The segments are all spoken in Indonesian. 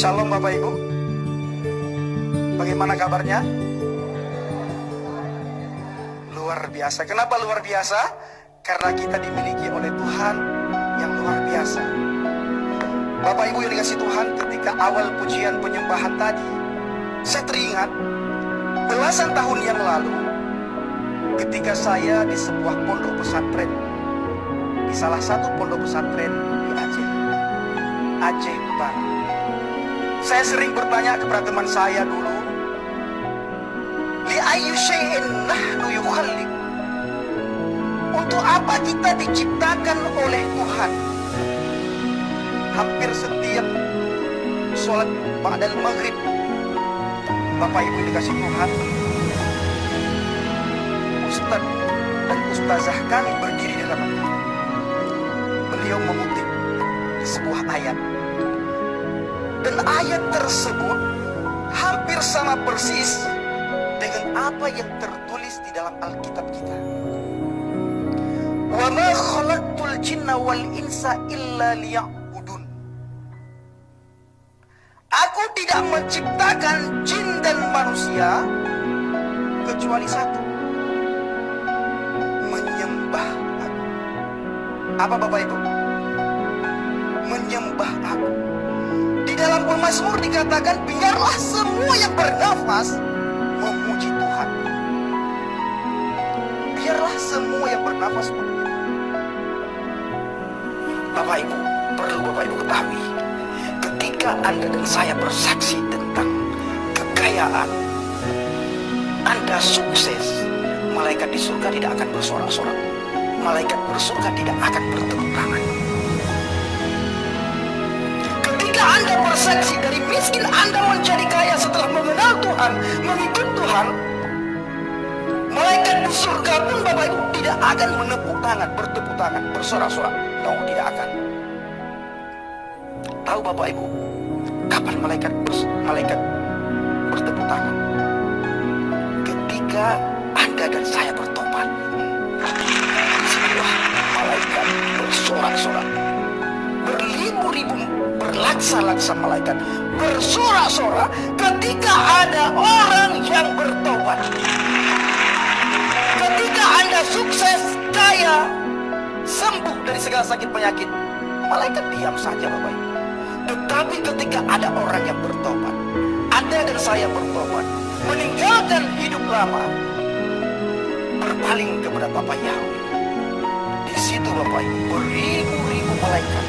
Shalom Bapak Ibu. Bagaimana kabarnya? Luar biasa. Kenapa luar biasa? Karena kita dimiliki oleh Tuhan yang luar biasa. Bapak Ibu yang dikasihi Tuhan, ketika awal pujian penyembahan tadi, saya teringat belasan tahun yang lalu ketika saya di sebuah pondok pesantren, di salah satu pondok pesantren di Aceh Utara. Saya sering bertanya kepada teman saya dulu, li ayyi syai'in nahnu yukhalliq. Untuk apa kita diciptakan oleh Tuhan? Hampir setiap sholat ba'dal maghrib, Bapak Ibu dikasih Tuhan, Ustaz dan Ustazah kami berdiri di depan. Beliau mengutip sebuah ayat. Dan ayat tersebut hampir sama persis dengan apa yang tertulis di dalam Alkitab kita. Wa ma khalaqtul jinna wal insa illa liya'budun. Aku tidak menciptakan jin dan manusia kecuali satu, menyembah aku. Apa Bapak Ibu? Menyembah aku. Di dalam Mazmur dikatakan, biarlah semua yang bernafas memuji Tuhan. Biarlah semua yang bernafas memuji Tuhan. Bapak Ibu, perlu Bapak Ibu ketahui, ketika Anda dan saya bersaksi tentang kekayaan, Anda sukses, malaikat di surga tidak akan bersorak-sorak. Malaikat bersurga tidak akan bertepuk tangan. Anda bersaksi dari miskin Anda menjadi kaya setelah mengenal Tuhan, mengikut Tuhan, malaikat di surga pun Bapak Ibu tidak akan menepuk tangan, bertepuk tangan, bersorak-sorak. No, tidak akan. Tahu Bapak Ibu kapan malaikat bertepuk tangan? Ketika Anda dan saya bertobat. Sebuah malaikat bersorak-sorak, berlibu-ribu, berlaksa-laksa malaikat bersorak-sorak ketika ada orang yang bertobat. Ketika Anda sukses, kaya, sembuh dari segala sakit penyakit, malaikat diam saja Bapak Ibu. Tetapi ketika ada orang yang bertobat, Anda dan saya bertobat, meninggalkan hidup lama, berpaling kepada Bapa Yahweh, di situ Bapak Ibu beribu-ribu malaikat,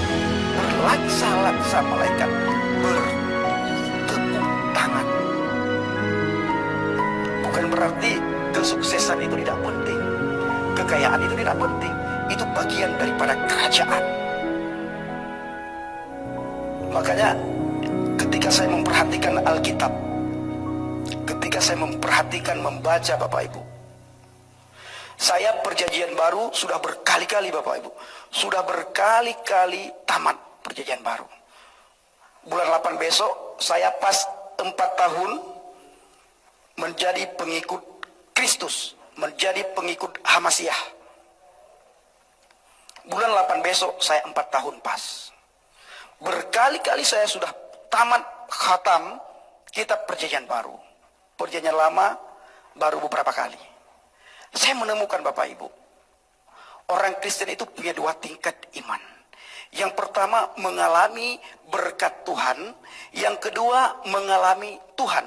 berlaksa-laksa malaikat bertepuk tangan. Bukan berarti kesuksesan itu tidak penting, kekayaan itu tidak penting. Itu bagian daripada kerajaan. Makanya ketika saya memperhatikan Alkitab, ketika saya memperhatikan, membaca Bapak Ibu, saya perjanjian baru sudah berkali-kali Bapak Ibu, sudah berkali-kali tamat perjanjian baru. Bulan 8 besok saya pas 4 tahun menjadi pengikut Kristus, menjadi pengikut Hamasyah. Bulan 8 besok saya 4 tahun pas. Berkali-kali saya sudah tamat khatam kitab perjanjian baru. Perjanjian lama baru beberapa kali. Saya menemukan Bapak Ibu, orang Kristen itu punya 2 tingkat iman. Yang pertama mengalami berkat Tuhan, yang kedua mengalami Tuhan.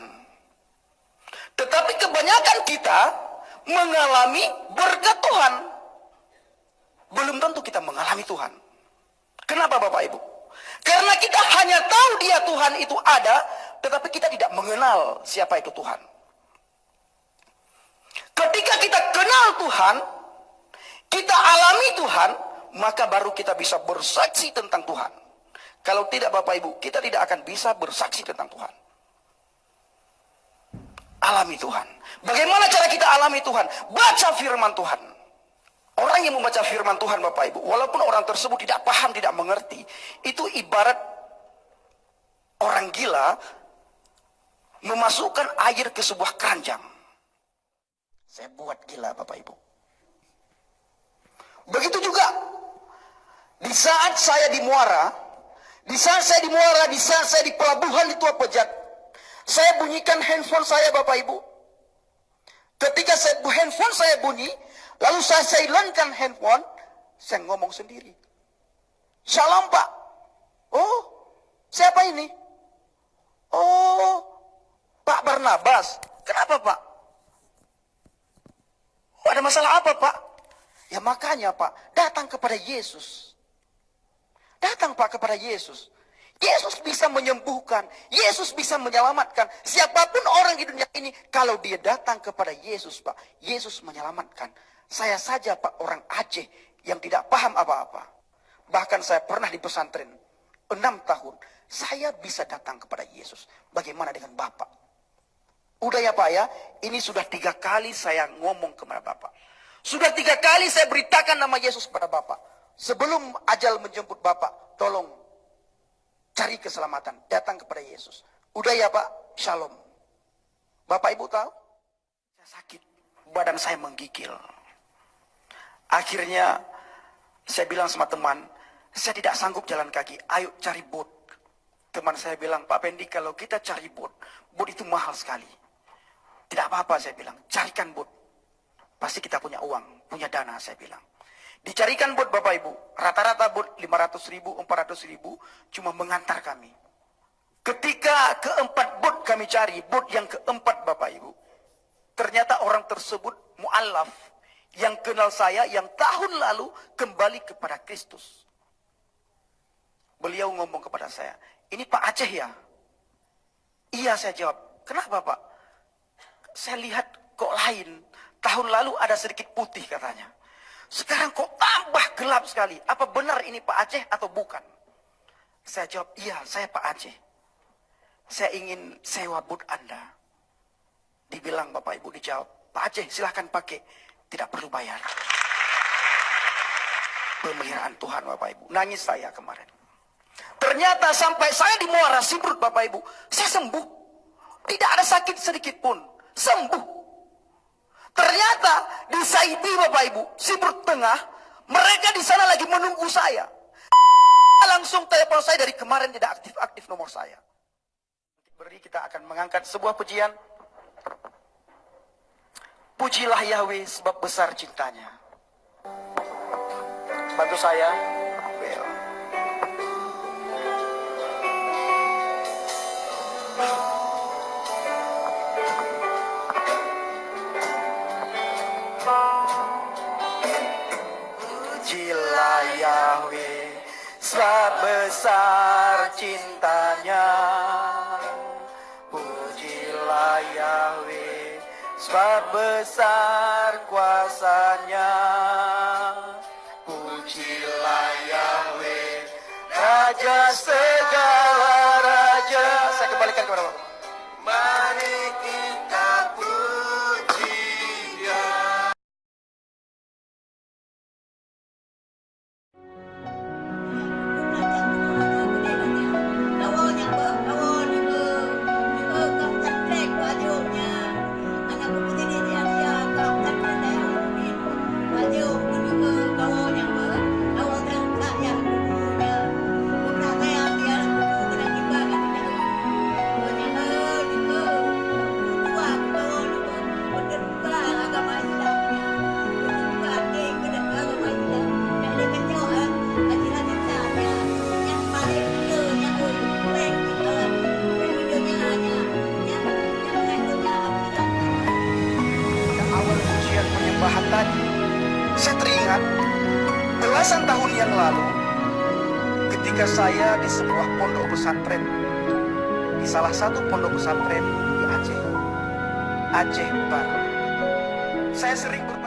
Tetapi kebanyakan kita mengalami berkat Tuhan, belum tentu kita mengalami Tuhan. Kenapa Bapak Ibu? Karena kita hanya tahu dia Tuhan itu ada, tetapi kita tidak mengenal siapa itu Tuhan. Ketika kita kenal Tuhan, kita alami Tuhan, maka baru kita bisa bersaksi tentang Tuhan. Kalau tidak Bapak Ibu, kita tidak akan bisa bersaksi tentang Tuhan. Alami Tuhan. Bagaimana cara kita alami Tuhan? Baca firman Tuhan. Orang yang membaca firman Tuhan Bapak Ibu, walaupun orang tersebut tidak paham, tidak mengerti, itu ibarat orang gila memasukkan air ke sebuah keranjang. Saya buat gila Bapak Ibu. Begitu juga di saat saya di Muara, Di saat saya di Muara, di saat saya di pelabuhan di Tua Pejat, saya bunyikan handphone saya, Bapak Ibu. Ketika handphone saya bunyi, lalu saya silentkan handphone, saya ngomong sendiri. Shalom Pak. Oh, siapa ini? Oh, Pak Barnabas. Kenapa Pak? Oh, ada masalah apa Pak? Ya makanya Pak, datang kepada Yesus. Datang Pak kepada Yesus. Yesus bisa menyembuhkan. Yesus bisa menyelamatkan. Siapapun orang di dunia ini, kalau dia datang kepada Yesus Pak, Yesus menyelamatkan. Saya saja Pak, orang Aceh yang tidak paham apa-apa. Bahkan saya pernah di pesantren 6 tahun. Saya bisa datang kepada Yesus. Bagaimana dengan Bapak? Udah ya Pak ya, ini sudah 3 kali saya ngomong kepada Bapak. Sudah 3 kali saya beritakan nama Yesus kepada Bapak. Sebelum ajal menjemput Bapak, tolong cari keselamatan, datang kepada Yesus. Udah ya Pak, shalom. Bapak Ibu tahu? Saya sakit, badan saya menggigil. Akhirnya saya bilang sama teman, saya tidak sanggup jalan kaki, ayo cari bot. Teman saya bilang, Pak Pendi, kalau kita cari bot itu mahal sekali. Tidak apa-apa saya bilang, carikan bot. Pasti kita punya uang, punya dana saya bilang. Dicarikan bot Bapak Ibu, rata-rata bot 500.000, 400.000, cuma mengantar kami. Ketika keempat bot kami cari, bot yang keempat Bapak Ibu, ternyata orang tersebut mu'alaf, yang kenal saya, yang tahun lalu kembali kepada Kristus. Beliau ngomong kepada saya, ini Pak Aceh ya? Iya saya jawab, kenapa Pak? Saya lihat kok lain, tahun lalu ada sedikit putih katanya. Sekarang kok tambah gelap sekali. Apa benar ini Pak Aceh atau bukan? Saya jawab, iya saya Pak Aceh. Saya ingin sewa bot Anda. Dibilang Bapak Ibu, dijawab, Pak Aceh silahkan pakai. Tidak perlu bayar. Pemeliharaan Tuhan Bapak Ibu. Nangis saya kemarin. Ternyata sampai saya di Muara Simprut Bapak Ibu, saya sembuh. Tidak ada sakit sedikit pun. Sembuh. Ternyata di Saidi Bapak Ibu, Simprut Tengah, mereka di sana lagi menunggu saya. Langsung telepon saya dari kemarin tidak aktif-aktif nomor saya. Beri kita akan mengangkat sebuah pujian. Pujilah Yahweh sebab besar cintanya. Bantu saya. Pujilah Yahweh sebab besar cintanya. Pujilah Yahweh sebab besar kuasanya. Pujilah Yahweh Raja segala raja. Saya kembalikan kepada Bapak. Mari kita puji Dia. Tadi, saya teringat belasan tahun yang lalu ketika saya di sebuah pondok pesantren, di salah satu pondok pesantren di Aceh Utara. Saya sering bertanya